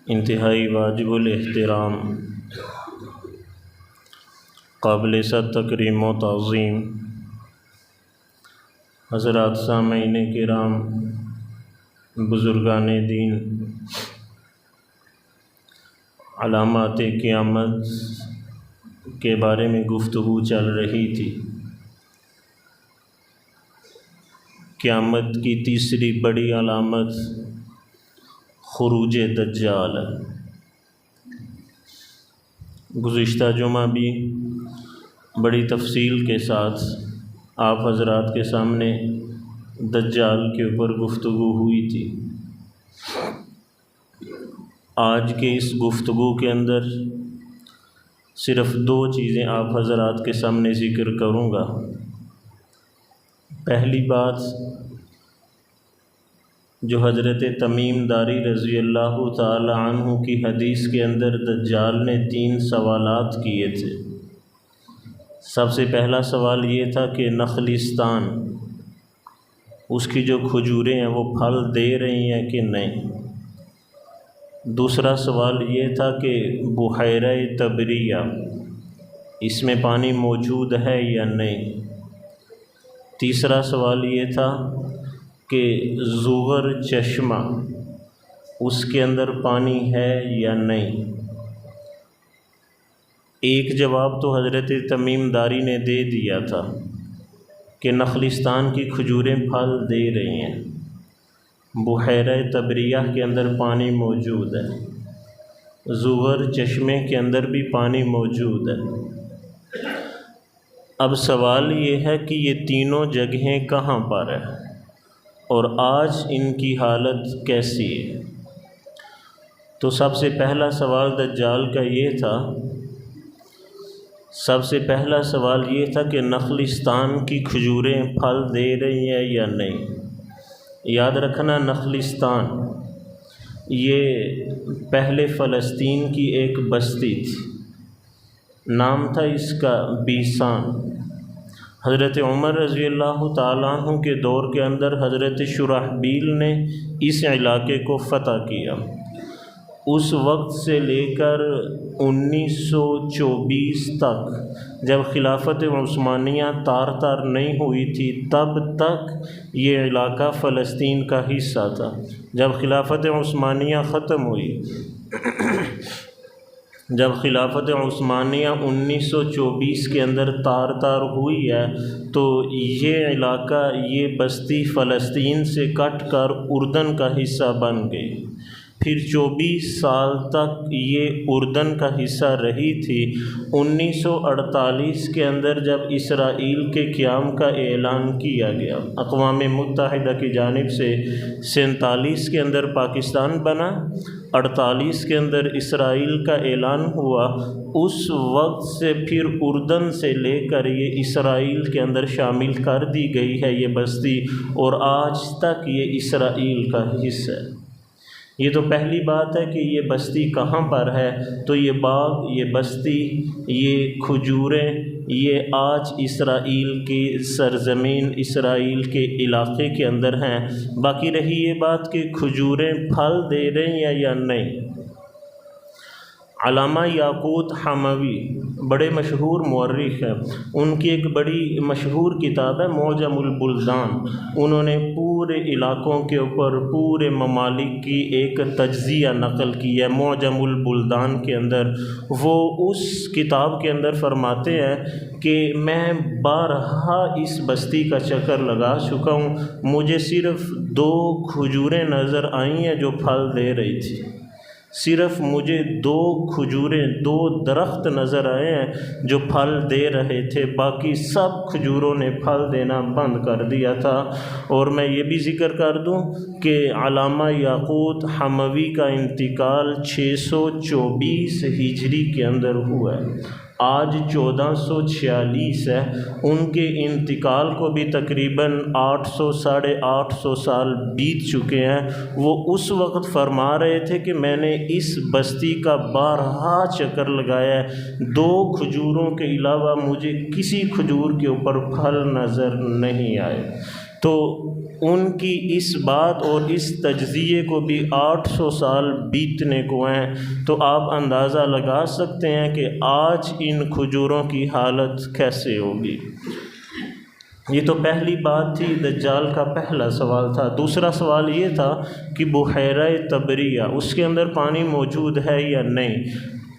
انتہائی واجب الاحترام، قابل صد تکریم و تعظیم حضرات سامعین کرام، بزرگان دین، علامات قیامت کے بارے میں گفتگو چل رہی تھی۔ قیامت کی تیسری بڑی علامت خروج دجال ہے۔ گزشتہ جمعہ بھی بڑی تفصیل کے ساتھ آپ حضرات کے سامنے دجال کے اوپر گفتگو ہوئی تھی۔ آج کے اس گفتگو کے اندر صرف دو چیزیں آپ حضرات کے سامنے ذکر کروں گا۔ پہلی بات جو حضرت تمیم داری رضی اللہ تعالی عنہ کی حدیث کے اندر دجال نے 3 سوالات کیے تھے۔ سب سے پہلا سوال یہ تھا کہ نخلستان، اس کی جو کھجوریں ہیں وہ پھل دے رہی ہیں کہ نہیں۔ دوسرا سوال یہ تھا کہ بحیرہ تبریہ، اس میں پانی موجود ہے یا نہیں۔ تیسرا سوال یہ تھا کہ زغر چشمہ، اس کے اندر پانی ہے یا نہیں۔ ایک جواب تو حضرت تمیم داری نے دے دیا تھا کہ نخلستان کی کھجوریں پھل دے رہی ہیں، بحیرہ تبریہ کے اندر پانی موجود ہے، زغر چشمے کے اندر بھی پانی موجود ہے۔ اب سوال یہ ہے کہ یہ تینوں جگہیں کہاں پر ہیں اور آج ان کی حالت کیسی ہے۔ تو سب سے پہلا سوال دجال کا یہ تھا، کہ نخلستان کی کھجوریں پھل دے رہی ہیں یا نہیں۔ یاد رکھنا، نخلستان یہ پہلے فلسطین کی ایک بستی تھی، نام تھا اس کا بیسان۔ حضرت عمر رضی اللہ تعالیٰ عنہ کے دور کے اندر حضرت شرحبیل نے اس علاقے کو فتح کیا۔ اس وقت سے لے کر 1924 تک، جب خلافت عثمانیہ تار نہیں ہوئی تھی، تب تک یہ علاقہ فلسطین کا حصہ تھا۔ جب خلافت عثمانیہ ختم ہوئی، جب خلافت عثمانیہ 1924 کے اندر تار ہوئی ہے، تو یہ علاقہ، یہ بستی فلسطین سے کٹ کر اردن کا حصہ بن گئی۔ پھر 24 سال تک یہ اردن کا حصہ رہی تھی۔ 1948 کے اندر جب اسرائیل کے قیام کا اعلان کیا گیا اقوام متحدہ کی جانب سے، 47 کے اندر پاکستان بنا، 48 کے اندر اسرائیل کا اعلان ہوا، اس وقت سے پھر اردن سے لے کر یہ اسرائیل کے اندر شامل کر دی گئی ہے یہ بستی، اور آج تک یہ اسرائیل کا حصہ ہے۔ یہ تو پہلی بات ہے کہ یہ بستی کہاں پر ہے۔ تو یہ باغ، یہ بستی، یہ کھجوریں، یہ آج اسرائیل کی سرزمین، اسرائیل کے علاقے کے اندر ہیں۔ باقی رہی یہ بات کہ کھجوریں پھل دے رہی ہیں یا نہیں۔ علامہ یاقوت حموی بڑے مشہور مورخ ہیں، ان کی ایک بڑی مشہور کتاب ہے معجم البلدان۔ انہوں نے پورے علاقوں کے اوپر، پورے ممالک کی ایک تجزیہ نقل کی ہے معجم البلدان کے اندر۔ وہ اس کتاب کے اندر فرماتے ہیں کہ میں بارہا اس بستی کا چکر لگا چکا ہوں، مجھے صرف 2 کھجوریں نظر آئی ہیں جو پھل دے رہی تھی۔ صرف مجھے 2 کھجوریں، 2 درخت نظر آئے ہیں جو پھل دے رہے تھے، باقی سب کھجوروں نے پھل دینا بند کر دیا تھا۔ اور میں یہ بھی ذکر کر دوں کہ علامہ یاقوت حموی کا انتقال 624 ہجری کے اندر ہوا ہے، آج 1446 ہے۔ ان کے انتقال کو بھی تقریباً 800 ساڑھے 800 سال بیت چکے ہیں۔ وہ اس وقت فرما رہے تھے کہ میں نے اس بستی کا بارہا چکر لگایا ہے، 2 کھجوروں کے علاوہ مجھے کسی کھجور کے اوپر پھل نظر نہیں آئے۔ تو ان کی اس بات اور اس تجزیے کو بھی 800 سال بیتنے کو ہیں، تو آپ اندازہ لگا سکتے ہیں کہ آج ان کھجوروں کی حالت کیسے ہوگی۔ یہ تو پہلی بات تھی، دجال کا پہلا سوال تھا۔ دوسرا سوال یہ تھا کہ بحیرہ طبریہ اس کے اندر پانی موجود ہے یا نہیں۔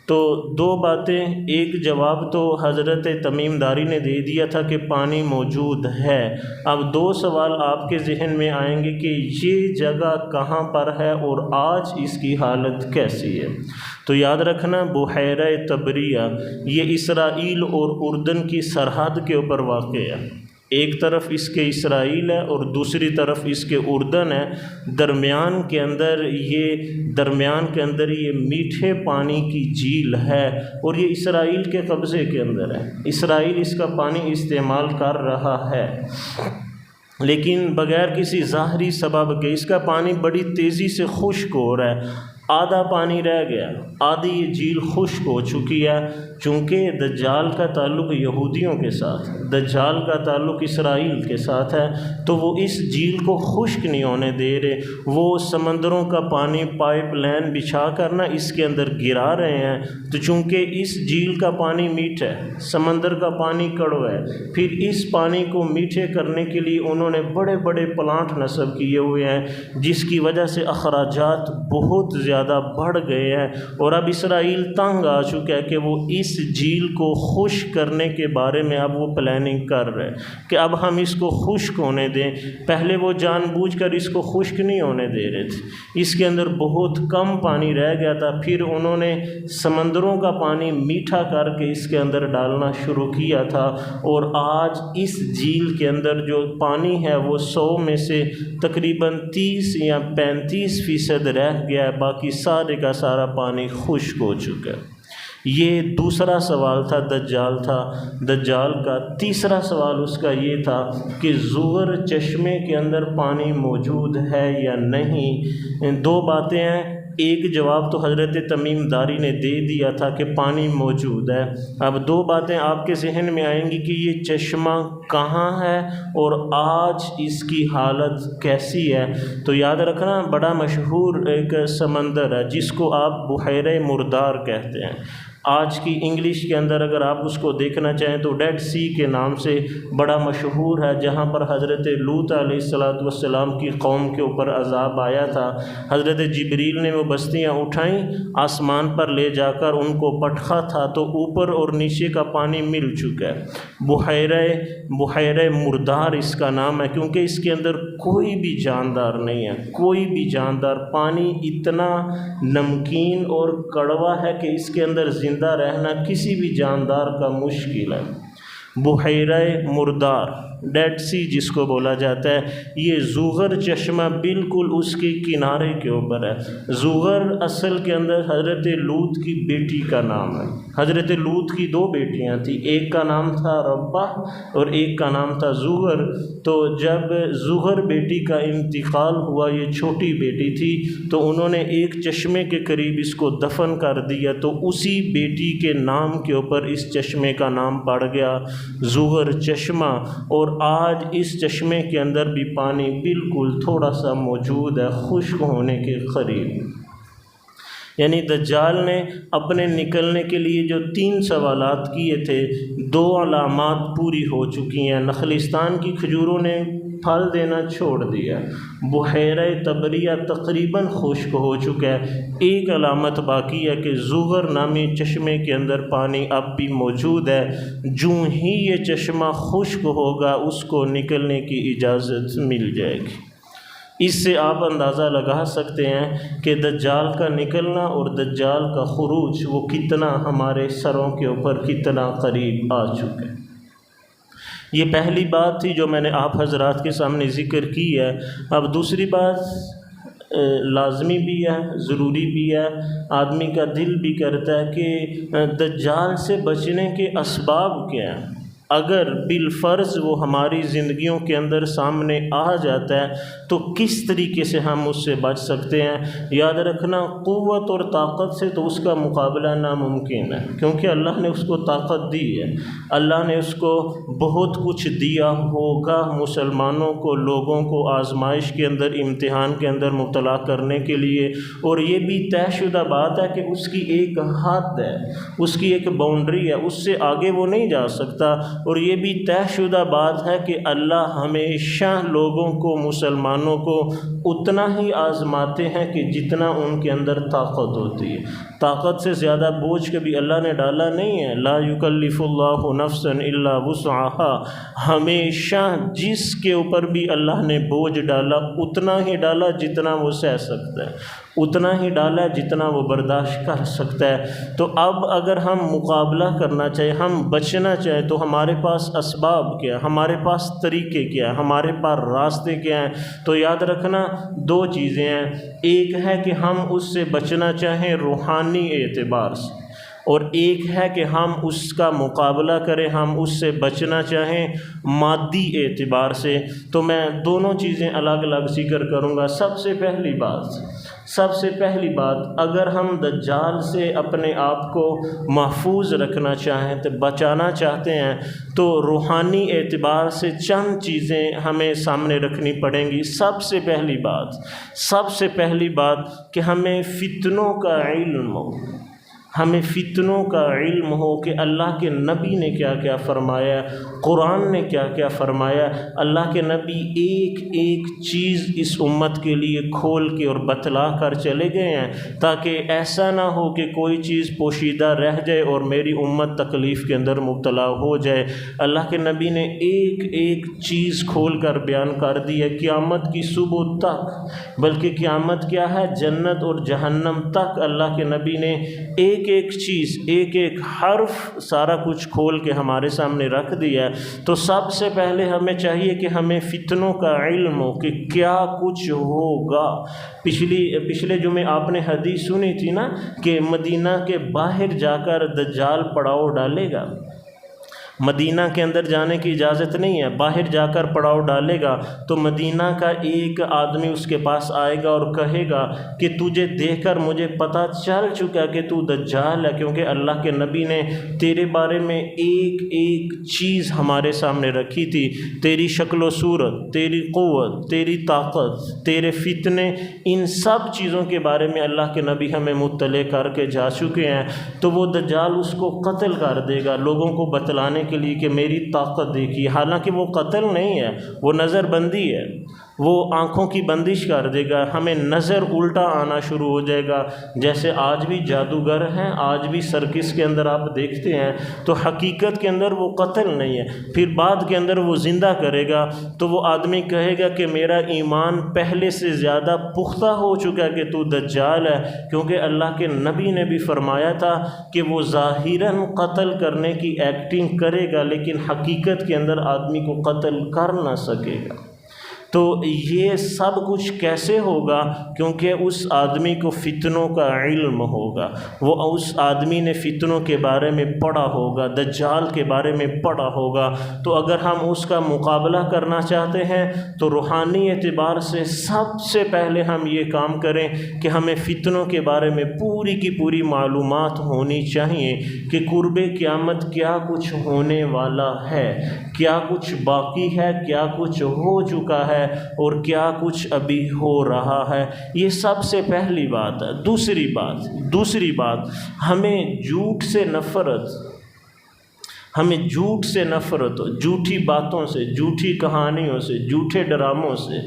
تو دو باتیں، ایک جواب تو حضرت تمیم داری نے دے دیا تھا کہ پانی موجود ہے۔ اب دو سوال آپ کے ذہن میں آئیں گے کہ یہ جگہ کہاں پر ہے اور آج اس کی حالت کیسی ہے۔ تو یاد رکھنا، بحیرہ طبریہ یہ اسرائیل اور اردن کی سرحد کے اوپر واقع ہے۔ ایک طرف اس کے اسرائیل ہے اور دوسری طرف اس کے اردن ہے۔ درمیان کے اندر یہ میٹھے پانی کی جھیل ہے اور یہ اسرائیل کے قبضے کے اندر ہے۔ اسرائیل اس کا پانی استعمال کر رہا ہے، لیکن بغیر کسی ظاہری سبب کے۔ اس کا پانی بڑی تیزی سے خشک ہو رہا ہے، آدھا پانی رہ گیا، آدھی یہ جھیل خشک ہو چکی ہے۔ چونکہ دجال کا تعلق یہودیوں کے ساتھ، دجال کا تعلق اسرائیل کے ساتھ ہے، تو وہ اس جھیل کو خشک نہیں ہونے دے رہے۔ وہ سمندروں کا پانی پائپ لائن بچھا کر اس کے اندر گرا رہے ہیں۔ تو چونکہ اس جھیل کا پانی میٹھا ہے، سمندر کا پانی کڑوا ہے، پھر اس پانی کو میٹھے کرنے کے لیے انہوں نے بڑے بڑے پلانٹ نصب کیے ہوئے ہیں، جس کی وجہ سے اخراجات بہت زیادہ بڑھ گئے ہیں۔ اور اب اسرائیل تنگ آ چکا ہے کہ وہ اس جھیل کو خشک کرنے کے بارے میں اب وہ پلاننگ کر رہے ہیں کہ اب ہم اس کو خشک ہونے دیں۔ پہلے وہ جان بوجھ کر اس کو خشک نہیں ہونے دے رہے تھے، اس کے اندر بہت کم پانی رہ گیا تھا، پھر انہوں نے سمندروں کا پانی میٹھا کر کے اس کے اندر ڈالنا شروع کیا تھا، اور آج اس جھیل کے اندر جو پانی ہے وہ 100 میں سے تقریباً 30 یا 35% رہ گیا ہے، باقی سارے کا سارا پانی خشک ہو چکا ہے۔ یہ دوسرا سوال تھا، دجال کا۔ تیسرا سوال اس کا یہ تھا کہ زغر چشمے کے اندر پانی موجود ہے یا نہیں۔ دو باتیں ہیں، ایک جواب تو حضرت تمیم داری نے دے دیا تھا کہ پانی موجود ہے۔ اب دو باتیں آپ کے ذہن میں آئیں گی کہ یہ چشمہ کہاں ہے اور آج اس کی حالت کیسی ہے۔ تو یاد رکھنا، بڑا مشہور ایک سمندر ہے جس کو آپ بحیرہ مردار کہتے ہیں۔ آج کی انگلش کے اندر اگر آپ اس کو دیکھنا چاہیں تو ڈیڈ سی کے نام سے بڑا مشہور ہے، جہاں پر حضرت لوط علیہ السلام کی قوم کے اوپر عذاب آیا تھا۔ حضرت جبریل نے وہ بستیاں اٹھائیں، آسمان پر لے جا کر ان کو پٹخا تھا، تو اوپر اور نیچے کا پانی مل چکا ہے۔ بحیرہ مردار اس کا نام ہے، کیونکہ اس کے اندر کوئی بھی جاندار نہیں ہے، کوئی بھی جاندار۔ پانی اتنا نمکین اور کڑوا ہے کہ اس کے اندر زندہ رہنا کسی بھی جاندار کا مشکل ہے۔ بحیرہ مردار، ڈیڈ سی جس کو بولا جاتا ہے، یہ زغر چشمہ بالکل اس کے کنارے کے اوپر ہے۔ زغر اصل کے اندر حضرت لوط کی بیٹی کا نام ہے۔ حضرت لوط کی دو بیٹیاں تھیں، ایک کا نام تھا ربہ اور ایک کا نام تھا زغر۔ تو جب زغر بیٹی کا انتقال ہوا، یہ چھوٹی بیٹی تھی، تو انہوں نے ایک چشمے کے قریب اس کو دفن کر دیا، تو اسی بیٹی کے نام کے اوپر اس چشمے کا نام پڑ گیا زغر چشمہ۔ اور آج اس چشمے کے اندر بھی پانی بالکل تھوڑا سا موجود ہے، خشک ہونے کے قریب۔ یعنی دجال نے اپنے نکلنے کے لیے جو 3 سوالات کیے تھے، 2 علامات پوری ہو چکی ہیں۔ نخلستان کی کھجوروں نے پھل دینا چھوڑ دیا، بحیرہ طبریہ تقریباً خشک ہو چکا ہے، ایک علامت باقی ہے کہ زغر نامی چشمے کے اندر پانی اب بھی موجود ہے۔ جو ہی یہ چشمہ خشک ہوگا اس کو نکلنے کی اجازت مل جائے گی۔ اس سے آپ اندازہ لگا سکتے ہیں کہ دجال کا نکلنا اور دجال کا خروج وہ کتنا ہمارے سروں کے اوپر کتنا قریب آ چکا ہے۔ یہ پہلی بات تھی جو میں نے آپ حضرات کے سامنے ذکر کی ہے۔ اب دوسری بات لازمی بھی ہے، ضروری بھی ہے، آدمی کا دل بھی کرتا ہے کہ دجال سے بچنے کے اسباب کیا ہیں۔ اگر بالفرض وہ ہماری زندگیوں کے اندر سامنے آ جاتا ہے تو کس طریقے سے ہم اس سے بچ سکتے ہیں؟ یاد رکھنا، قوت اور طاقت سے تو اس کا مقابلہ ناممکن ہے، کیونکہ اللہ نے اس کو طاقت دی ہے، اللہ نے اس کو بہت کچھ دیا ہوگا مسلمانوں کو، لوگوں کو آزمائش کے اندر، امتحان کے اندر مبتلا کرنے کے لیے، اور یہ بھی طے شدہ بات ہے کہ اس کی ایک حد ہے، اس کی ایک باؤنڈری ہے، اس سے آگے وہ نہیں جا سکتا۔ اور یہ بھی طے شدہ بات ہے کہ اللہ ہمیشہ لوگوں کو، مسلمانوں کو اتنا ہی آزماتے ہیں کہ جتنا ان کے اندر طاقت ہوتی ہے۔ طاقت سے زیادہ بوجھ کبھی اللہ نے ڈالا نہیں ہے، لا یکلف اللہ نفسا الا وسعها، ہمیشہ جس کے اوپر بھی اللہ نے بوجھ ڈالا اتنا ہی ڈالا جتنا وہ سہ سکتا ہے، اتنا ہی ڈالا جتنا وہ برداشت کر سکتا ہے۔ تو اب اگر ہم مقابلہ کرنا چاہیں، ہم بچنا چاہیں، تو ہمارے پاس اسباب کیا، ہمارے پاس طریقے کیا، ہمارے پاس راستے کیا ہیں؟ تو یاد رکھنا دو چیزیں ہیں، ایک ہے کہ ہم اس سے بچنا چاہیں روحانی اعتبار سے، اور ایک ہے کہ ہم اس کا مقابلہ کریں، ہم اس سے بچنا چاہیں مادی اعتبار سے۔ تو میں دونوں چیزیں الگ الگ ذکر کروں گا۔ سب سے پہلی بات، اگر ہم دجال سے اپنے آپ کو محفوظ رکھنا چاہیں تو بچانا چاہتے ہیں، تو روحانی اعتبار سے چند چیزیں ہمیں سامنے رکھنی پڑیں گی۔ سب سے پہلی بات کہ ہمیں فتنوں کا علم ہو، ہمیں فتنوں کا علم ہو کہ اللہ کے نبی نے کیا کیا فرمایا، قرآن نے کیا کیا فرمایا۔ اللہ کے نبی ایک ایک چیز اس امت کے لیے کھول کے اور بتلا کر چلے گئے ہیں، تاکہ ایسا نہ ہو کہ کوئی چیز پوشیدہ رہ جائے اور میری امت تکلیف کے اندر مبتلا ہو جائے۔ اللہ کے نبی نے ایک ایک چیز کھول کر بیان کر دی ہے، قیامت کی صبح تک، بلکہ قیامت کیا ہے، جنت اور جہنم تک اللہ کے نبی نے ایک چیز، ایک ایک حرف، سارا کچھ کھول کے ہمارے سامنے رکھ دیا ہے۔ تو سب سے پہلے ہمیں چاہیے کہ ہمیں فتنوں کا علم ہو کہ کیا کچھ ہوگا۔ پچھلے جمعے آپ نے حدیث سنی تھی نا کہ مدینہ کے باہر جا کر دجال پڑاؤ ڈالے گا، مدینہ کے اندر جانے کی اجازت نہیں ہے، باہر جا کر پڑاؤ ڈالے گا۔ تو مدینہ کا ایک آدمی اس کے پاس آئے گا اور کہے گا کہ تجھے دیکھ کر مجھے پتہ چل چکا کہ تو دجال ہے، کیونکہ اللہ کے نبی نے تیرے بارے میں ایک ایک چیز ہمارے سامنے رکھی تھی، تیری شکل و صورت، تیری قوت، تیری طاقت، تیرے فتنے، ان سب چیزوں کے بارے میں اللہ کے نبی ہمیں مطلع کر کے جا چکے ہیں۔ تو وہ دجال اس کو قتل کر دے گا، لوگوں کو بتلانے کے لیے کہ میری طاقت دیکھیے، حالانکہ وہ قتل نہیں ہے، وہ نظر بندی ہے، وہ آنکھوں کی بندش کر دے گا، ہمیں نظر الٹا آنا شروع ہو جائے گا۔ جیسے آج بھی جادوگر ہیں، آج بھی سرکس کے اندر آپ دیکھتے ہیں، تو حقیقت کے اندر وہ قتل نہیں ہے، پھر بعد کے اندر وہ زندہ کرے گا۔ تو وہ آدمی کہے گا کہ میرا ایمان پہلے سے زیادہ پختہ ہو چکا کہ تو دجال ہے، کیونکہ اللہ کے نبی نے بھی فرمایا تھا کہ وہ ظاہراً قتل کرنے کی ایکٹنگ کرے گا، لیکن حقیقت کے اندر آدمی کو قتل کر نہ سکے گا۔ تو یہ سب کچھ کیسے ہوگا؟ کیونکہ اس آدمی کو فتنوں کا علم ہوگا، وہ اس آدمی نے فتنوں کے بارے میں پڑھا ہوگا، دجال کے بارے میں پڑھا ہوگا۔ تو اگر ہم اس کا مقابلہ کرنا چاہتے ہیں تو روحانی اعتبار سے سب سے پہلے ہم یہ کام کریں کہ ہمیں فتنوں کے بارے میں پوری کی پوری معلومات ہونی چاہیے کہ قرب قیامت کیا کچھ ہونے والا ہے، کیا کچھ باقی ہے، کیا کچھ ہو چکا ہے اور کیا کچھ ابھی ہو رہا ہے۔ یہ سب سے پہلی بات ہے۔ دوسری بات ہمیں جھوٹ سے نفرت ہو، جھوٹی باتوں سے، جھوٹی کہانیوں سے، جھوٹے ڈراموں سے،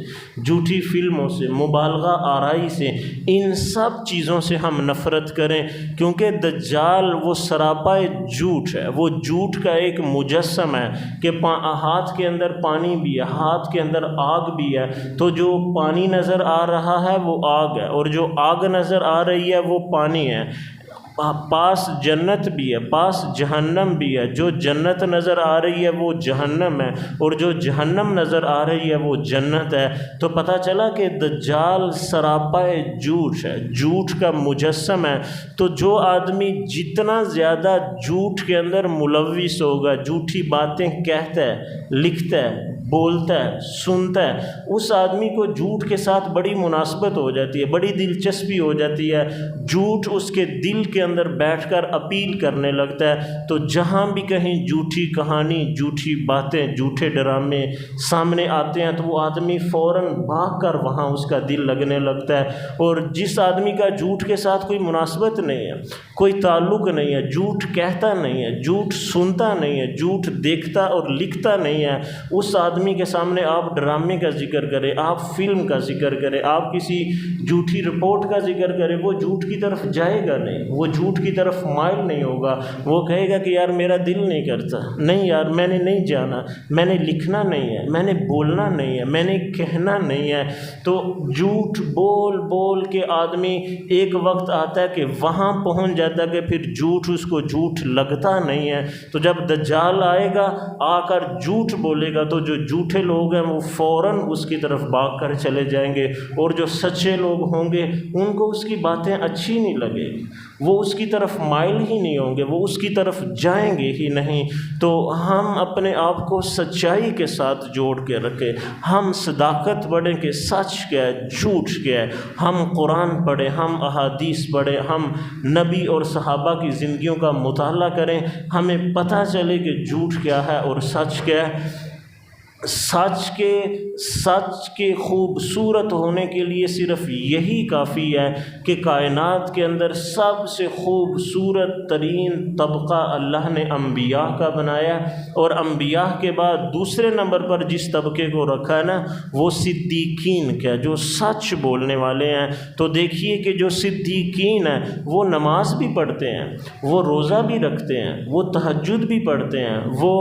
جھوٹی فلموں سے، مبالغہ آرائی سے، ان سب چیزوں سے ہم نفرت کریں، کیونکہ دجال وہ سراپا جھوٹ ہے، وہ جھوٹ کا ایک مجسم ہے کہ ہاتھ کے اندر پانی بھی ہے، ہاتھ کے اندر آگ بھی ہے۔ تو جو پانی نظر آ رہا ہے وہ آگ ہے، اور جو آگ نظر آ رہی ہے وہ پانی ہے۔ پاس جنت بھی ہے، پاس جہنم بھی ہے، جو جنت نظر آ رہی ہے وہ جہنم ہے، اور جو جہنم نظر آ رہی ہے وہ جنت ہے۔ تو پتہ چلا کہ دجال سراپائے جھوٹ ہے، جھوٹ کا مجسم ہے۔ تو جو آدمی جتنا زیادہ جھوٹ کے اندر ملوث ہوگا، جھوٹی باتیں کہتا ہے، لکھتا ہے، بولتا ہے، سنتا ہے، اس آدمی کو جھوٹ کے ساتھ بڑی مناسبت ہو جاتی ہے، بڑی دلچسپی ہو جاتی ہے، جھوٹ اس کے دل کے اندر بیٹھ کر اپیل کرنے لگتا ہے۔ تو جہاں بھی کہیں جھوٹی کہانی، جھوٹی باتیں، جھوٹے ڈرامے سامنے آتے ہیں تو وہ آدمی فوراً بھاگ کر وہاں اس کا دل لگنے لگتا ہے۔ اور جس آدمی کا جھوٹ کے ساتھ کوئی مناسبت نہیں ہے، کوئی تعلق نہیں ہے، جھوٹ کہتا نہیں ہے، جھوٹ سنتا نہیں ہے، جھوٹ دیکھتا اور لکھتا نہیں ہے، اس آدمی کے سامنے آپ ڈرامے کا ذکر کریں، آپ فلم کا ذکر کریں، آپ کسی جھوٹی رپورٹ کا ذکر کریں، وہ جھوٹ کی طرف جائے گا نہیں، وہ جھوٹ کی طرف مائل نہیں ہوگا۔ وہ کہے گا کہ یار میرا دل نہیں کرتا، نہیں یار میں نے نہیں جانا، میں نے لکھنا نہیں ہے، میں نے بولنا نہیں ہے، میں نے کہنا نہیں ہے۔ تو جھوٹ بول بول کے آدمی ایک وقت آتا ہے کہ وہاں پہنچ جاتا ہے کہ پھر جھوٹ اس کو جھوٹ لگتا نہیں ہے۔ تو جب دجال آئے گا، آ کر جھوٹ بولے گا، تو جو جھوٹے لوگ ہیں وہ فوراً اس کی طرف بھاگ کر چلے جائیں گے، اور جو سچے لوگ ہوں گے ان کو اس کی باتیں اچھی نہیں لگے گی، وہ اس کی طرف مائل ہی نہیں ہوں گے، وہ اس کی طرف جائیں گے ہی نہیں۔ تو ہم اپنے آپ کو سچائی کے ساتھ جوڑ کے رکھیں، ہم صداقت پڑھیں کہ سچ کیا ہے، جھوٹ کیا ہے، ہم قرآن پڑھیں، ہم احادیث پڑھیں، ہم نبی اور صحابہ کی زندگیوں کا مطالعہ کریں، ہمیں پتہ چلے کہ جھوٹ کیا ہے اور سچ کیا ہے۔ سچ کے خوبصورت ہونے کے لیے صرف یہی کافی ہے کہ کائنات کے اندر سب سے خوبصورت ترین طبقہ اللہ نے انبیاء کا بنایا، اور انبیاء کے بعد دوسرے نمبر پر جس طبقے کو رکھا ہے نا وہ صدیقین کا، جو سچ بولنے والے ہیں۔ تو دیکھیے کہ جو صدیقین ہیں وہ نماز بھی پڑھتے ہیں، وہ روزہ بھی رکھتے ہیں، وہ تہجد بھی پڑھتے ہیں، وہ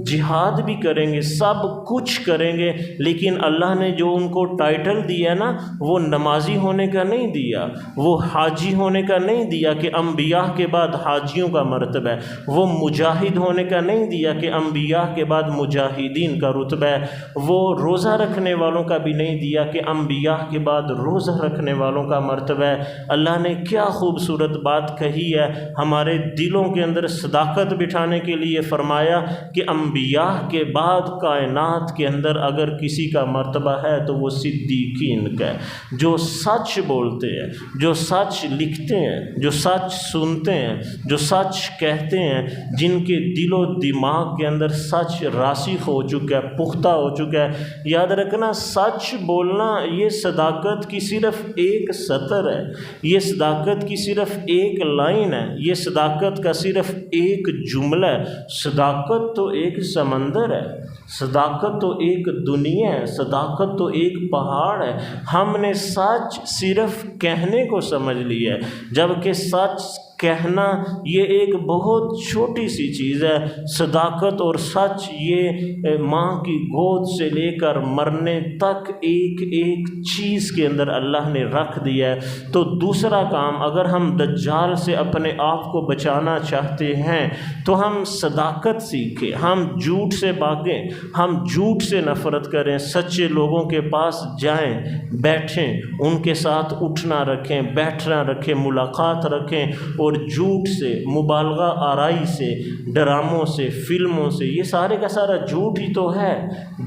جہاد بھی کریں گے، سب کچھ کریں گے، لیکن اللہ نے جو ان کو ٹائٹل دیا نا وہ نمازی ہونے کا نہیں دیا، وہ حاجی ہونے کا نہیں دیا کہ انبیاء کے بعد حاجیوں کا مرتبہ ہے، وہ مجاہد ہونے کا نہیں دیا کہ انبیاء کے بعد مجاہدین کا رتبہ ہے، وہ روزہ رکھنے والوں کا بھی نہیں دیا کہ انبیاء کے بعد روزہ رکھنے والوں کا مرتبہ ہے۔ اللہ نے کیا خوبصورت بات کہی ہے، ہمارے دلوں کے اندر صداقت بٹھانے کے لیے فرمایا کہ انبیاء کے بعد کائنات کے اندر اگر کسی کا مرتبہ ہے تو وہ صدیقین کا ہے، جو سچ بولتے ہیں، جو سچ لکھتے ہیں، جو سچ سنتے ہیں، جو سچ کہتے ہیں، جن کے دل و دماغ کے اندر سچ راسخ ہو چکا ہے، پختہ ہو چکا ہے۔ یاد رکھنا سچ بولنا یہ صداقت کی صرف ایک سطر ہے، یہ صداقت کی صرف ایک لائن ہے، یہ صداقت کا صرف ایک جملہ ہے۔ صداقت تو ایک سمندر ہے، صداقت تو ایک دنیا ہے، صداقت تو ایک پہاڑ ہے۔ ہم نے سچ صرف کہنے کو سمجھ لیا ہے، جبکہ سچ کہنا یہ ایک بہت چھوٹی سی چیز ہے۔ صداقت اور سچ یہ ماں کی گود سے لے کر مرنے تک ایک ایک چیز کے اندر اللہ نے رکھ دیا ہے۔ تو دوسرا کام، اگر ہم دجال سے اپنے آپ کو بچانا چاہتے ہیں تو ہم صداقت سیکھیں، ہم جھوٹ سے بھاگیں، ہم جھوٹ سے نفرت کریں، سچے لوگوں کے پاس جائیں، بیٹھیں، ان کے ساتھ اٹھنا رکھیں، بیٹھنا رکھیں، ملاقات رکھیں، اور جھوٹ سے، مبالغہ آرائی سے، ڈراموں سے، فلموں سے، یہ سارے کا سارا جھوٹ ہی تو ہے۔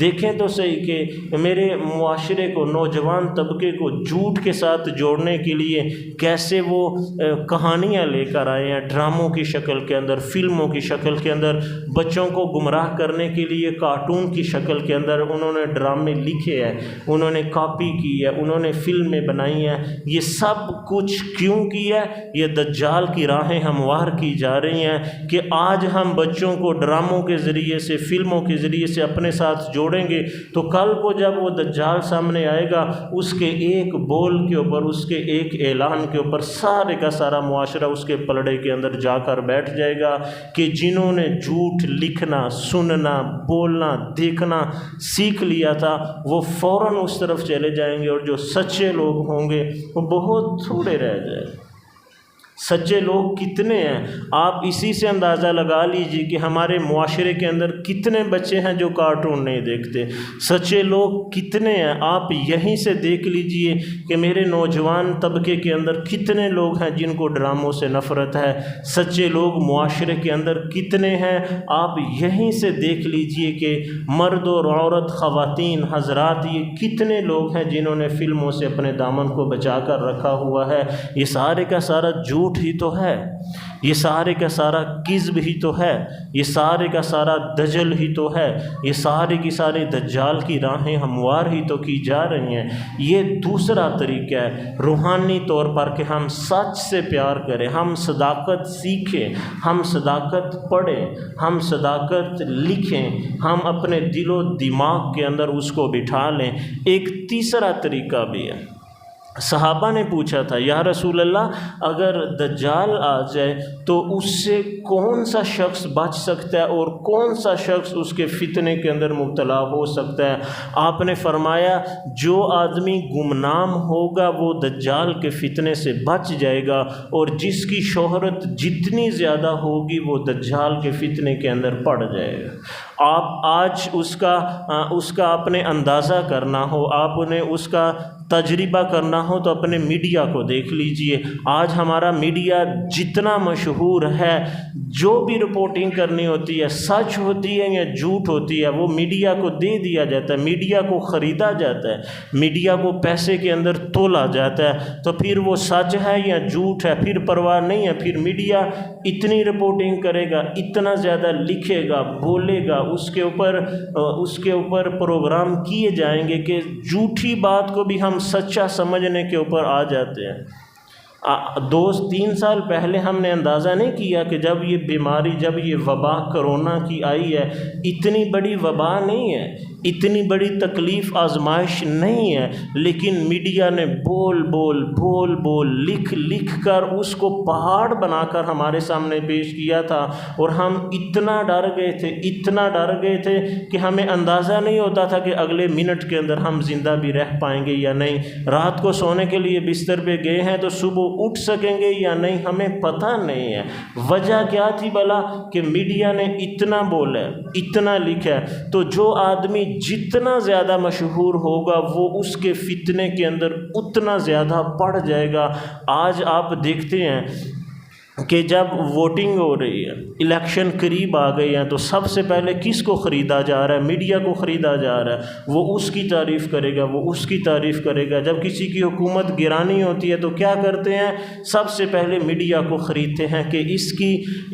دیکھیں تو صحیح کہ میرے معاشرے کو، نوجوان طبقے کو جھوٹ کے ساتھ جوڑنے کے لیے کیسے وہ کہانیاں لے کر آئے ہیں، ڈراموں کی شکل کے اندر، فلموں کی شکل کے اندر، بچوں کو گمراہ کرنے کے لیے کارٹون کی شکل کے اندر انہوں نے ڈرامے لکھے ہیں، انہوں نے کاپی کی ہے، انہوں نے فلمیں بنائی ہیں۔ یہ سب کچھ کیوں کیا ہے؟ یہ دجال کی راہیں ہموار کی جا رہی ہیں کہ آج ہم بچوں کو ڈراموں کے ذریعے سے، فلموں کے ذریعے سے اپنے ساتھ جوڑیں گے تو کل کو جب وہ دجال سامنے آئے گا، اس کے ایک بول کے اوپر، اس کے ایک اعلان کے اوپر سارے کا سارا معاشرہ اس کے پلڑے کے اندر جا کر بیٹھ جائے گا کہ جنہوں نے جھوٹ لکھنا، سننا، بولنا، دیکھنا سیکھ لیا تھا وہ فوراً اس طرف چلے جائیں گے، اور جو سچے لوگ ہوں گے وہ بہت تھوڑے رہ جائیں۔ سچے لوگ کتنے ہیں؟ آپ اسی سے اندازہ لگا لیجئے کہ ہمارے معاشرے کے اندر کتنے بچے ہیں جو کارٹون نہیں دیکھتے۔ سچے لوگ کتنے ہیں؟ آپ یہیں سے دیکھ لیجئے کہ میرے نوجوان طبقے کے اندر کتنے لوگ ہیں جن کو ڈراموں سے نفرت ہے۔ سچے لوگ معاشرے کے اندر کتنے ہیں؟ آپ یہیں سے دیکھ لیجئے کہ مرد اور عورت، خواتین، حضرات، یہ کتنے لوگ ہیں جنہوں نے فلموں سے اپنے دامن کو بچا کر رکھا ہوا ہے۔ یہ سارے کا سارا جھوٹ ہی تو ہے، یہ سارے کا سارا کذب ہی تو ہے، یہ سارے کا سارا دجل ہی تو ہے، یہ سارے کی سارے دجال کی راہیں ہموار ہی تو کی جا رہی ہیں۔ یہ دوسرا طریقہ ہے روحانی طور پر کہ ہم سچ سے پیار کریں، ہم صداقت سیکھیں، ہم صداقت پڑھیں، ہم صداقت لکھیں، ہم اپنے دل و دماغ کے اندر اس کو بٹھا لیں۔ ایک تیسرا طریقہ بھی ہے۔ صحابہ نے پوچھا تھا، یا رسول اللہ اگر دجال آ جائے تو اس سے کون سا شخص بچ سکتا ہے اور کون سا شخص اس کے فتنے کے اندر مبتلا ہو سکتا ہے؟ آپ نے فرمایا جو آدمی گمنام ہوگا وہ دجال کے فتنے سے بچ جائے گا، اور جس کی شہرت جتنی زیادہ ہوگی وہ دجال کے فتنے کے اندر پڑ جائے گا۔ آپ آج اس کا اپنے اندازہ کرنا ہو، آپ نے اس کا تجربہ کرنا ہو تو اپنے میڈیا کو دیکھ لیجئے۔ آج ہمارا میڈیا جتنا مشہور ہے، جو بھی رپورٹنگ کرنی ہوتی ہے، سچ ہوتی ہے یا جھوٹ ہوتی ہے، وہ میڈیا کو دے دیا جاتا ہے، میڈیا کو خریدا جاتا ہے، میڈیا کو پیسے کے اندر تولا جاتا ہے، تو پھر وہ سچ ہے یا جھوٹ ہے پھر پرواہ نہیں ہے۔ پھر میڈیا اتنی رپورٹنگ کرے گا، اتنا زیادہ لکھے گا، بولے گا، اس کے اوپر پروگرام کیے جائیں گے کہ جھوٹی بات کو بھی ہم سچا سمجھنے کے اوپر آ جاتے ہیں۔ 3 سال پہلے ہم نے اندازہ نہیں کیا کہ جب یہ بیماری، جب یہ وبا کرونا کی آئی ہے، اتنی بڑی وبا نہیں ہے، اتنی بڑی تکلیف آزمائش نہیں ہے، لیکن میڈیا نے بول لکھ کر اس کو پہاڑ بنا کر ہمارے سامنے پیش کیا تھا، اور ہم اتنا ڈر گئے تھے کہ ہمیں اندازہ نہیں ہوتا تھا کہ اگلے منٹ کے اندر ہم زندہ بھی رہ پائیں گے یا نہیں۔ رات کو سونے کے لیے بستر پہ گئے ہیں تو صبح اٹھ سکیں گے یا نہیں ہمیں پتہ نہیں ہے۔ وجہ کیا تھی بھلا؟ کہ میڈیا نے اتنا بولا، اتنا لکھا ہے۔ تو جو آدمی جتنا زیادہ مشہور ہوگا وہ اس کے فتنے کے اندر اتنا زیادہ پڑ جائے گا۔ آج آپ دیکھتے ہیں کہ جب ووٹنگ ہو رہی ہے، الیکشن قریب آ گئی ہیں، تو سب سے پہلے کس کو خریدا جا رہا ہے؟ میڈیا کو خریدا جا رہا ہے۔ وہ اس کی تعریف کرے گا، جب کسی کی حکومت گرانی ہوتی ہے تو کیا کرتے ہیں؟ سب سے پہلے میڈیا کو خریدتے ہیں کہ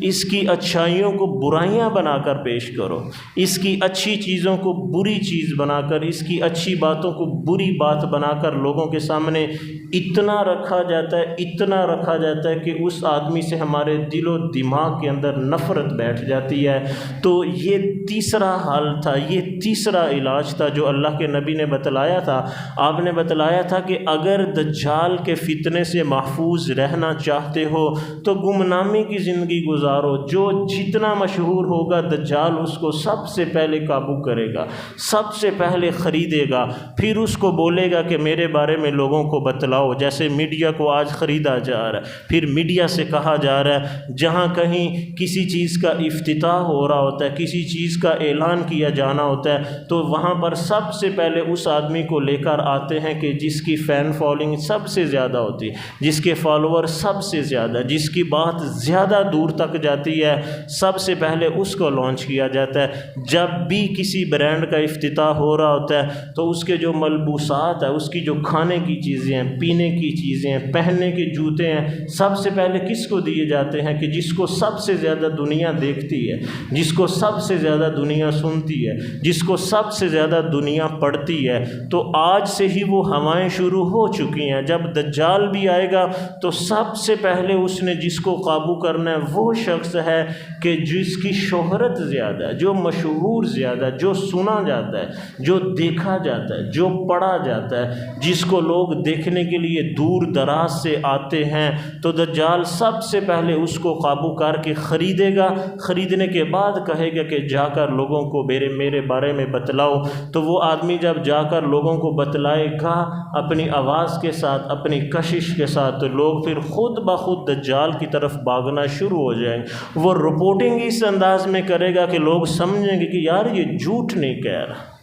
اس کی اچھائیوں کو برائیاں بنا کر پیش کرو، اس کی اچھی چیزوں کو بری چیز بنا کر، اس کی اچھی باتوں کو بری بات بنا کر لوگوں کے سامنے اتنا رکھا جاتا ہے کہ اس آدمی سے ہمارے دل و دماغ کے اندر نفرت بیٹھ جاتی ہے۔ تو یہ تیسرا حل تھا، یہ تیسرا علاج تھا جو اللہ کے نبی نے بتلایا تھا۔ آپ نے بتلایا تھا کہ اگر دجال کے فتنے سے محفوظ رہنا چاہتے ہو تو گمنامی کی زندگی گزارو۔ جو جتنا مشہور ہوگا دجال اس کو سب سے پہلے قابو کرے گا، سب سے پہلے خریدے گا، پھر اس کو بولے گا کہ میرے بارے میں لوگوں کو بتلاؤ، جیسے میڈیا کو آج خریدا جا رہا ہے۔ پھر میڈیا سے کہا جا رہا ہے جہاں کہیں کسی چیز کا افتتاح ہو رہا ہوتا ہے، کسی چیز کا اعلان کیا جانا ہوتا ہے، تو وہاں پر سب سے پہلے اس آدمی کو لے کر آتے ہیں کہ جس کی فین فالوئنگ سب سے زیادہ ہوتی ہے، جس کے فالوور سب سے زیادہ، جس کی بات زیادہ دور تک جاتی ہے، سب سے پہلے اس کو لانچ کیا جاتا ہے۔ جب بھی کسی برانڈ کا افتتاح ہو رہا ہوتا ہے تو اس کے جو ملبوسات ہیں، اس کی جو کھانے کی چیزیں ہیں، پینے کی چیزیں ہیں، پہننے کے جوتے ہیں، سب سے پہلے کس کو دیے جاتے ہیں؟ کہ جس کو سب سے زیادہ دنیا دیکھتی ہے، جس کو سب سے زیادہ دنیا سنتی ہے، جس کو سب سے زیادہ دنیا پڑھتی ہے۔ تو آج سے ہی وہ ہوائیں شروع ہو چکی ہیں۔ جب دجال بھی آئے گا تو سب سے پہلے اس نے جس کو قابو کرنا ہے وہ شخص ہے کہ جس کی شہرت زیادہ ہے، جو مشہور زیادہ ہے، جو سنا جاتا ہے، جو دیکھا جاتا ہے، جو پڑھا جاتا ہے، جس کو لوگ دیکھنے کے لیے دور دراز سے آتے ہیں۔ تو دجال سب سے سے پہلے اس کو قابو کر کے خریدے گا، خریدنے کے بعد کہے گا کہ جا کر لوگوں کو میرے بارے میں بتلاؤ، تو وہ آدمی جب جا کر لوگوں کو بتلائے گا اپنی آواز کے ساتھ، اپنی کشش کے ساتھ، تو لوگ پھر خود بخود دجال کی طرف بھاگنا شروع ہو جائیں گے۔ وہ رپورٹنگ اس انداز میں کرے گا کہ لوگ سمجھیں گے کہ یار یہ جھوٹ نہیں کہہ رہا۔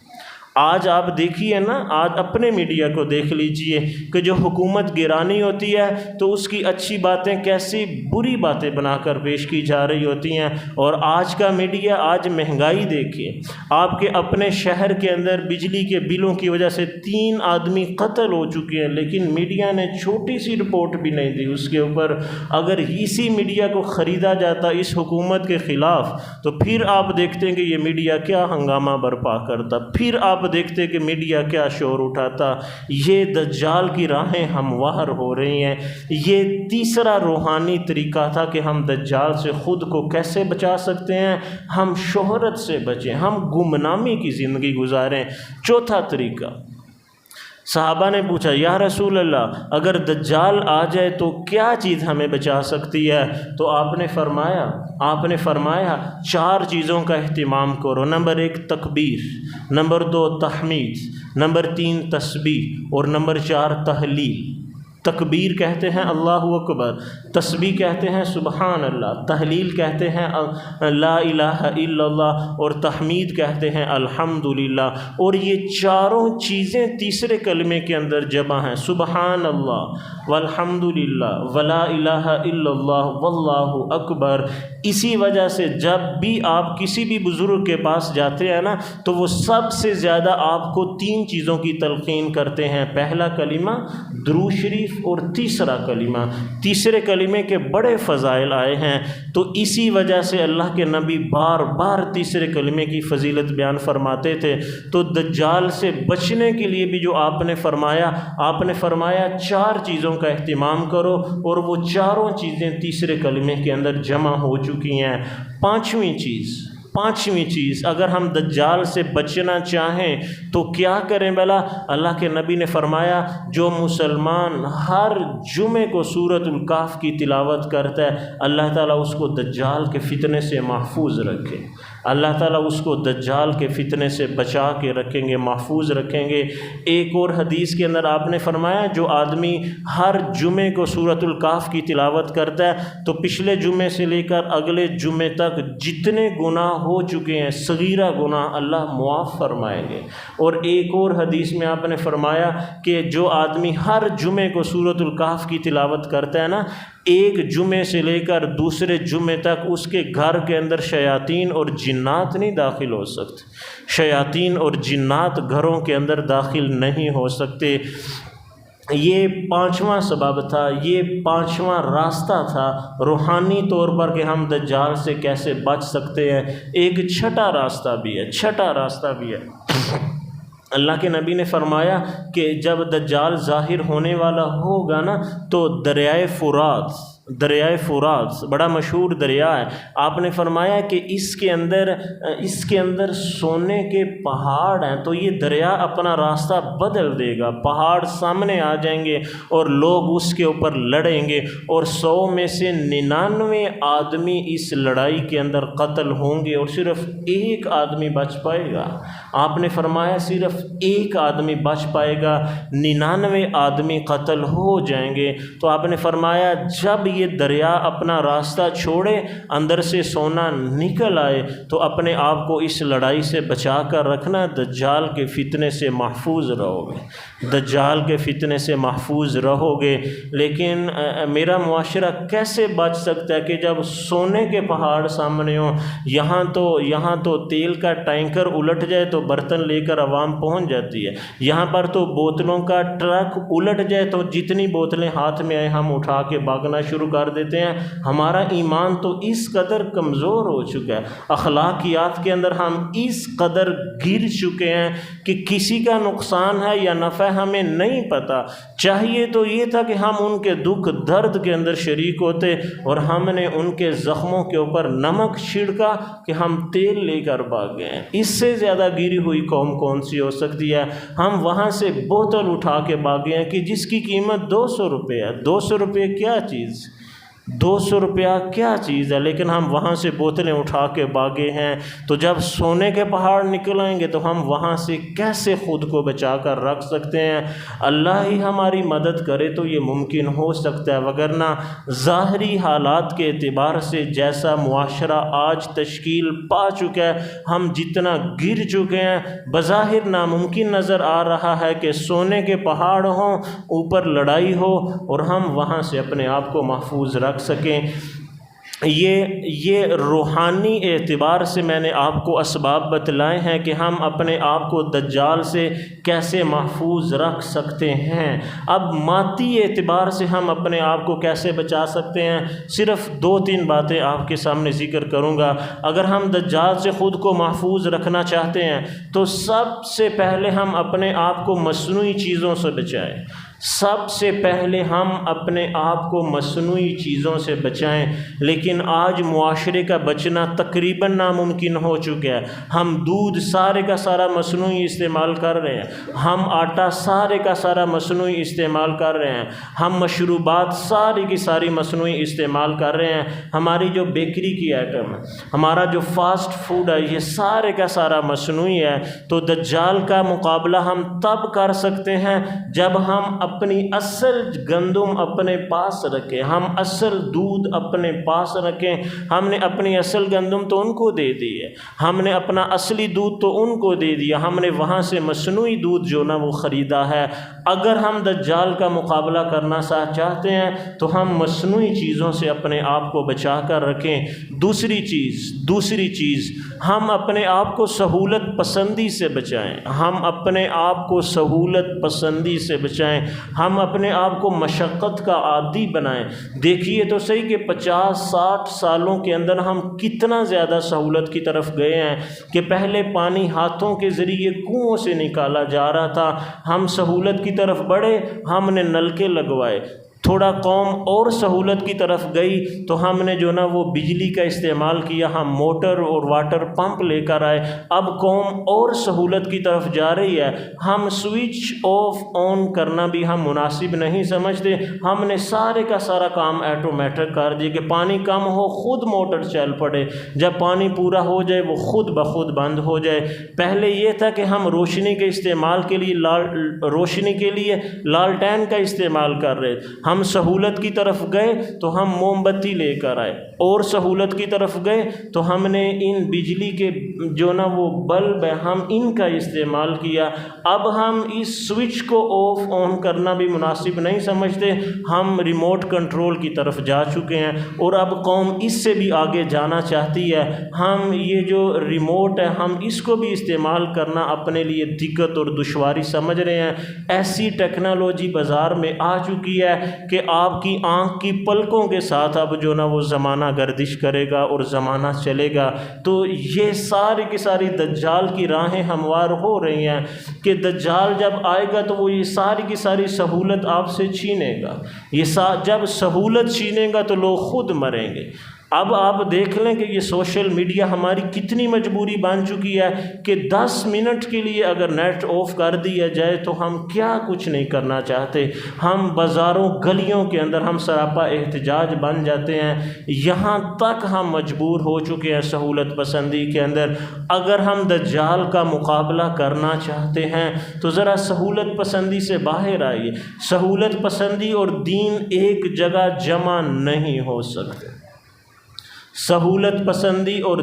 آج آپ دیکھیے نا، آج اپنے میڈیا کو دیکھ لیجئے کہ جو حکومت گرانی ہوتی ہے تو اس کی اچھی باتیں کیسی بری باتیں بنا کر پیش کی جا رہی ہوتی ہیں۔ اور آج کا میڈیا، آج مہنگائی دیکھیے، آپ کے اپنے شہر کے اندر بجلی کے بلوں کی وجہ سے 3 آدمی قتل ہو چکے ہیں، لیکن میڈیا نے چھوٹی سی رپورٹ بھی نہیں دی اس کے اوپر۔ اگر اسی میڈیا کو خریدا جاتا اس حکومت کے خلاف تو پھر آپ دیکھتے ہیں کہ یہ میڈیا کیا ہنگامہ برپا کرتا، پھر آپ دیکھتے کہ میڈیا کیا شور اٹھاتا۔ یہ دجال کی راہیں ہموار ہو رہی ہیں۔ یہ تیسرا روحانی طریقہ تھا کہ ہم دجال سے خود کو کیسے بچا سکتے ہیں، ہم شہرت سے بچیں، ہم گمنامی کی زندگی گزاریں۔ چوتھا طریقہ، صحابہ نے پوچھا یا رسول اللہ اگر دجال آ جائے تو کیا چیز ہمیں بچا سکتی ہے؟ تو آپ نے فرمایا 4 چیزوں کا اہتمام کرو۔ نمبر 1 تکبیر، نمبر 2 تحمید، نمبر 3 تسبیح، اور نمبر 4 تحلیل۔ تکبیر کہتے ہیں اللہ اکبر، تسبیح کہتے ہیں سبحان اللہ، تحلیل کہتے ہیں لا الہ الا اللہ، اور تحمید کہتے ہیں الحمدللہ۔ اور یہ چاروں چیزیں تیسرے کلمے کے اندر جمع ہیں، سبحان اللہ والحمدللہ ولا الہ الا اللہ واللہ اکبر۔ اسی وجہ سے جب بھی آپ کسی بھی بزرگ کے پاس جاتے ہیں نا تو وہ سب سے زیادہ آپ کو 3 چیزوں کی تلقین کرتے ہیں۔ پہلا کلمہ درود شریف، اور تیسرا کلمہ۔ تیسرے کلمے کے بڑے فضائل آئے ہیں، تو اسی وجہ سے اللہ کے نبی بار بار تیسرے کلمے کی فضیلت بیان فرماتے تھے۔ تو دجال سے بچنے کے لیے بھی جو آپ نے فرمایا 4 چیزوں کا اہتمام کرو، اور وہ چاروں چیزیں تیسرے کلمے کے اندر جمع ہو چکی ہیں۔ پانچویں چیز اگر ہم دجال سے بچنا چاہیں تو کیا کریں بھلا؟ اللہ کے نبی نے فرمایا جو مسلمان ہر جمعے کو سورۃ الکہف کی تلاوت کرتا ہے اللہ تعالیٰ اس کو دجال کے فتنے سے محفوظ رکھے، اللہ تعالیٰ اس کو دجال کے فتنے سے بچا کے رکھیں گے، محفوظ رکھیں گے۔ ایک اور حدیث کے اندر آپ نے فرمایا جو آدمی ہر جمعے کو سورۃ الکہف کی تلاوت کرتا ہے تو پچھلے جمعے سے لے کر اگلے جمعے تک جتنے گناہ ہو چکے ہیں صغیرہ گناہ اللہ معاف فرمائیں گے۔ اور ایک اور حدیث میں آپ نے فرمایا کہ جو آدمی ہر جمعے کو سورۃ الکہف کی تلاوت کرتا ہے نا، ایک جمعے سے لے کر دوسرے جمعے تک اس کے گھر کے اندر شیاطین اور جنات نہیں داخل ہو سکتے، شیاطین اور جنات گھروں کے اندر داخل نہیں ہو سکتے۔ یہ 5واں سبب تھا، یہ 5واں راستہ تھا روحانی طور پر کہ ہم دجال سے کیسے بچ سکتے ہیں۔ ایک چھٹا راستہ بھی ہے۔ اللہ کے نبی نے فرمایا کہ جب دجال ظاہر ہونے والا ہوگا نا تو دریائے فرات بڑا مشہور دریا ہے، آپ نے فرمایا کہ اس کے اندر سونے کے پہاڑ ہیں، تو یہ دریا اپنا راستہ بدل دے گا، پہاڑ سامنے آ جائیں گے اور لوگ اس کے اوپر لڑیں گے، اور 100 میں سے 99 آدمی اس لڑائی کے اندر قتل ہوں گے اور صرف ایک آدمی بچ پائے گا۔ آپ نے فرمایا صرف ایک آدمی بچ پائے گا، 99 آدمی قتل ہو جائیں گے۔ تو آپ نے فرمایا جب یہ دریا اپنا راستہ چھوڑے، اندر سے سونا نکل آئے، تو اپنے آپ کو اس لڑائی سے بچا کر رکھنا، دجال کے فتنے سے محفوظ رہو گے۔ لیکن میرا معاشرہ کیسے بچ سکتا ہے کہ جب سونے کے پہاڑ سامنے ہوں، یہاں تو تیل کا ٹینکر الٹ جائے تو برتن لے کر عوام پہنچ جاتی ہے، یہاں پر تو بوتلوں کا ٹرک الٹ جائے تو جتنی بوتلیں ہاتھ میں آئے ہم اٹھا کے بھاگنا شروع کر دیتے ہیں۔ ہمارا ایمان تو اس قدر کمزور ہو چکا ہے، اخلاقیات کے اندر ہم اس قدر گر چکے ہیں کہ کسی کا نقصان ہے یا نفع ہمیں نہیں پتہ۔ چاہیے تو یہ تھا کہ ہم ان کے دکھ درد کے اندر شریک ہوتے، اور ہم نے ان کے زخموں کے اوپر نمک چھڑکا کہ ہم تیل لے کر بھاگ گئے۔ اس سے زیادہ گری ہوئی قوم کون سی ہو سکتی ہے؟ ہم وہاں سے بوتل اٹھا کے بھاگ گئے ہیں کہ جس کی قیمت 200 روپے ہے۔ 200 روپے کیا چیز؟ 200 روپیہ کیا چیز ہے، لیکن ہم وہاں سے بوتلیں اٹھا کے بھاگے ہیں۔ تو جب سونے کے پہاڑ نکلیں گے تو ہم وہاں سے کیسے خود کو بچا کر رکھ سکتے ہیں؟ اللہ ہی ہماری مدد کرے تو یہ ممکن ہو سکتا ہے، وگرنہ ظاہری حالات کے اعتبار سے جیسا معاشرہ آج تشکیل پا چکا ہے، ہم جتنا گر چکے ہیں، بظاہر ناممکن نظر آ رہا ہے کہ سونے کے پہاڑ ہوں، اوپر لڑائی ہو اور ہم وہاں سے اپنے آپ کو محفوظ رکھ سکیں۔ یہ روحانی اعتبار سے میں نے آپ کو اسباب بتلائے ہیں کہ ہم اپنے آپ کو دجال سے کیسے محفوظ رکھ سکتے ہیں۔ اب مادی اعتبار سے ہم اپنے آپ کو کیسے بچا سکتے ہیں، صرف 2-3 باتیں آپ کے سامنے ذکر کروں گا۔ اگر ہم دجال سے خود کو محفوظ رکھنا چاہتے ہیں تو سب سے پہلے ہم اپنے آپ کو مصنوعی چیزوں سے بچائیں۔ سب سے پہلے ہم اپنے آپ کو مصنوعی چیزوں سے بچائیں، لیکن آج معاشرے کا بچنا تقریباً ناممکن ہو چکا ہے۔ ہم دودھ سارے کا سارا مصنوعی استعمال کر رہے ہیں، ہم آٹا سارے کا سارا مصنوعی استعمال کر رہے ہیں، ہم مشروبات ساری کی ساری مصنوعی استعمال کر رہے ہیں۔ ہماری جو بیکری کی آئٹم ہے، ہمارا جو فاسٹ فوڈ ہے، یہ سارے کا سارا مصنوعی ہے۔ تو دجال کا مقابلہ ہم تب کر سکتے ہیں جب ہم اپنی اصل گندم اپنے پاس رکھیں، ہم اصل دودھ اپنے پاس رکھیں۔ ہم نے اپنی اصل گندم تو ان کو دے دی ہے، ہم نے اپنا اصلی دودھ تو ان کو دے دیا، ہم نے وہاں سے مصنوعی دودھ جو نا وہ خریدا ہے۔ اگر ہم دجال کا مقابلہ کرنا چاہتے ہیں تو ہم مصنوعی چیزوں سے اپنے آپ کو بچا کر رکھیں۔ دوسری چیز ہم اپنے آپ کو سہولت پسندی سے بچائیں، ہم اپنے آپ کو سہولت پسندی سے بچائیں، ہم اپنے آپ کو مشقت کا عادی بنائیں۔ دیکھیے تو صحیح کہ 50-60 سالوں کے اندر ہم کتنا زیادہ سہولت کی طرف گئے ہیں کہ پہلے پانی ہاتھوں کے ذریعے کنویں سے نکالا جا رہا تھا، ہم سہولت کی طرف بڑھے، ہم نے نلکے لگوائے۔ تھوڑا قوم اور سہولت کی طرف گئی تو ہم نے جو نا وہ بجلی کا استعمال کیا، ہم موٹر اور واٹر پمپ لے کر آئے۔ اب قوم اور سہولت کی طرف جا رہی ہے، ہم سوئچ آف آن کرنا بھی ہم مناسب نہیں سمجھتے، ہم نے سارے کا سارا کام آٹومیٹک کر دیا کہ پانی کم ہو خود موٹر چل پڑے، جب پانی پورا ہو جائے وہ خود بخود بند ہو جائے۔ پہلے یہ تھا کہ ہم روشنی کے استعمال کے لیے لالٹین کا استعمال کر رہے، ہم سہولت کی طرف گئے تو ہم موم بتی لے کر آئے، اور سہولت کی طرف گئے تو ہم نے ان بجلی کے جو نا وہ بلب ہے ہم ان کا استعمال کیا۔ اب ہم اس سوئچ کو آف آن کرنا بھی مناسب نہیں سمجھتے، ہم ریموٹ کنٹرول کی طرف جا چکے ہیں، اور اب قوم اس سے بھی آگے جانا چاہتی ہے۔ ہم یہ جو ریموٹ ہے ہم اس کو بھی استعمال کرنا اپنے لیے دقت اور دشواری سمجھ رہے ہیں۔ ایسی ٹیکنالوجی بازار میں آ چکی ہے کہ آپ کی آنکھ کی پلکوں کے ساتھ اب جو نا وہ زمانہ گردش کرے گا اور زمانہ چلے گا۔ تو یہ ساری کی ساری دجال کی راہیں ہموار ہو رہی ہیں کہ دجال جب آئے گا تو وہ یہ ساری کی ساری سہولت آپ سے چھینے گا، جب سہولت چھینے گا تو لوگ خود مریں گے۔ اب آپ دیکھ لیں کہ یہ سوشل میڈیا ہماری کتنی مجبوری بن چکی ہے کہ 10 منٹ کے لیے اگر نیٹ آف کر دیا جائے تو ہم کیا کچھ نہیں کرنا چاہتے، ہم بازاروں گلیوں کے اندر ہم سراپا احتجاج بن جاتے ہیں، یہاں تک ہم مجبور ہو چکے ہیں سہولت پسندی کے اندر۔ اگر ہم دجال کا مقابلہ کرنا چاہتے ہیں تو ذرا سہولت پسندی سے باہر آئیے۔ سہولت پسندی اور دین ایک جگہ جمع نہیں ہو سکتے۔ سہولت پسندی اور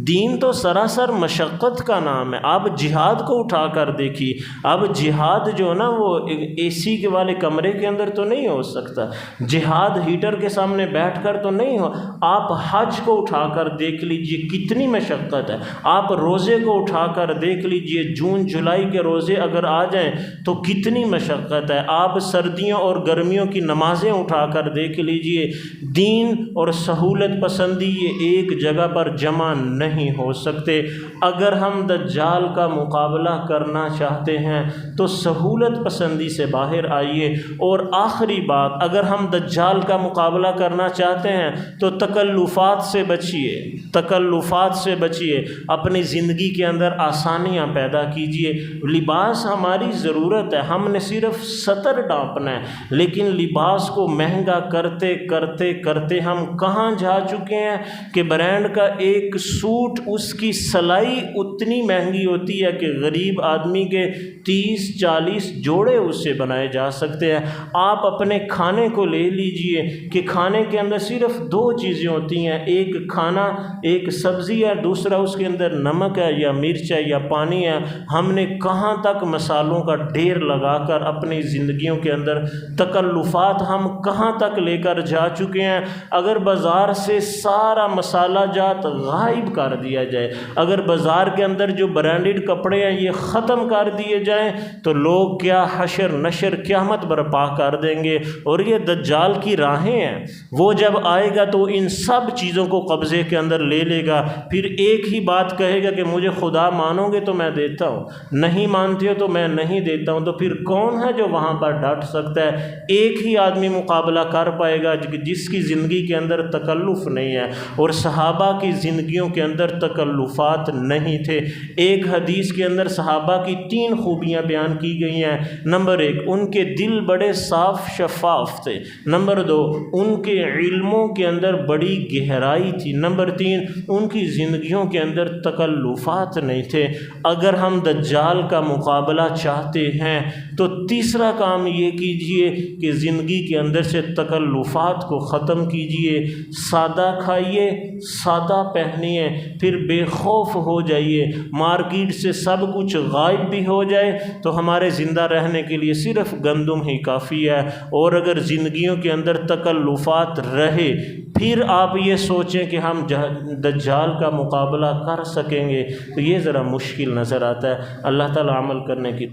دین تو سراسر مشقت کا نام ہے۔ آپ جہاد کو اٹھا کر دیکھیے، اب جہاد جو نا وہ اے سی کے والے کمرے کے اندر تو نہیں ہو سکتا، جہاد ہیٹر کے سامنے بیٹھ کر تو نہیں ہو۔ آپ حج کو اٹھا کر دیکھ لیجئے کتنی مشقت ہے، آپ روزے کو اٹھا کر دیکھ لیجئے، جون جولائی کے روزے اگر آ جائیں تو کتنی مشقت ہے، آپ سردیوں اور گرمیوں کی نمازیں اٹھا کر دیکھ لیجئے۔ دین اور سہولت پسند پسندی یہ ایک جگہ پر جمع نہیں ہو سکتے۔ اگر ہم دجال کا مقابلہ کرنا چاہتے ہیں تو سہولت پسندی سے باہر آئیے، اور آخری بات، اگر ہم دجال کا مقابلہ کرنا چاہتے ہیں تو تکلفات سے بچیے، تکلفات سے بچیے، اپنی زندگی کے اندر آسانیاں پیدا کیجیے۔ لباس ہماری ضرورت ہے، ہم نے صرف سطر ڈانپنا ہے، لیکن لباس کو مہنگا کرتے کرتے کرتے ہم کہاں جا چکے ہیں کہ برانڈ کا ایک سوٹ اس کی سلائی اتنی مہنگی ہوتی ہے کہ غریب آدمی کے 30-40 جوڑے اس سے بنائے جا سکتے ہیں۔ آپ اپنے کھانے کو لے لیجئے کہ کھانے کے اندر صرف 2 چیزیں ہوتی ہیں، ایک کھانا، ایک سبزی ہے، دوسرا اس کے اندر نمک ہے یا مرچ ہے یا پانی ہے۔ ہم نے کہاں تک مسالوں کا ڈھیر لگا کر اپنی زندگیوں کے اندر تکلفات ہم کہاں تک لے کر جا چکے ہیں۔ اگر بازار سے سارا مسالہ جات غائب کر دیا جائے، اگر بازار کے اندر جو برانڈڈ کپڑے ہیں یہ ختم کر دیے جائیں تو لوگ کیا حشر نشر قیامت برپا کر دیں گے۔ اور یہ دجال کی راہیں ہیں، وہ جب آئے گا تو ان سب چیزوں کو قبضے کے اندر لے لے گا، پھر ایک ہی بات کہے گا کہ مجھے خدا مانو گے تو میں دیتا ہوں، نہیں مانتے ہو تو میں نہیں دیتا ہوں۔ تو پھر کون ہے جو وہاں پر ڈٹ سکتا ہے؟ ایک ہی آدمی مقابلہ کر پائے گا جس کی زندگی کے اندر تکلف نہیں ہے، اور صحابہ کی زندگیوں کے اندر تکلفات نہیں تھے۔ ایک حدیث کے اندر صحابہ کی 3 خوبیاں بیان کی گئی ہیں۔ نمبر 1، ان کے دل بڑے صاف شفاف تھے۔ نمبر 2، ان کے علموں کے اندر بڑی گہرائی تھی۔ نمبر 3، ان کی زندگیوں کے اندر تکلفات نہیں تھے۔ اگر ہم دجال کا مقابلہ چاہتے ہیں تو تیسرا کام یہ کیجئے کہ زندگی کے اندر سے تکلفات کو ختم کیجئے، سادہ کھائیے، سادہ پہنیے، پھر بے خوف ہو جائیے۔ مارکیٹ سے سب کچھ غائب بھی ہو جائے تو ہمارے زندہ رہنے کے لیے صرف گندم ہی کافی ہے۔ اور اگر زندگیوں کے اندر تکلفات رہے، پھر آپ یہ سوچیں کہ ہم دجال کا مقابلہ کر سکیں گے، تو یہ ذرا مشکل نظر آتا ہے۔ اللہ تعالی عمل کرنے کی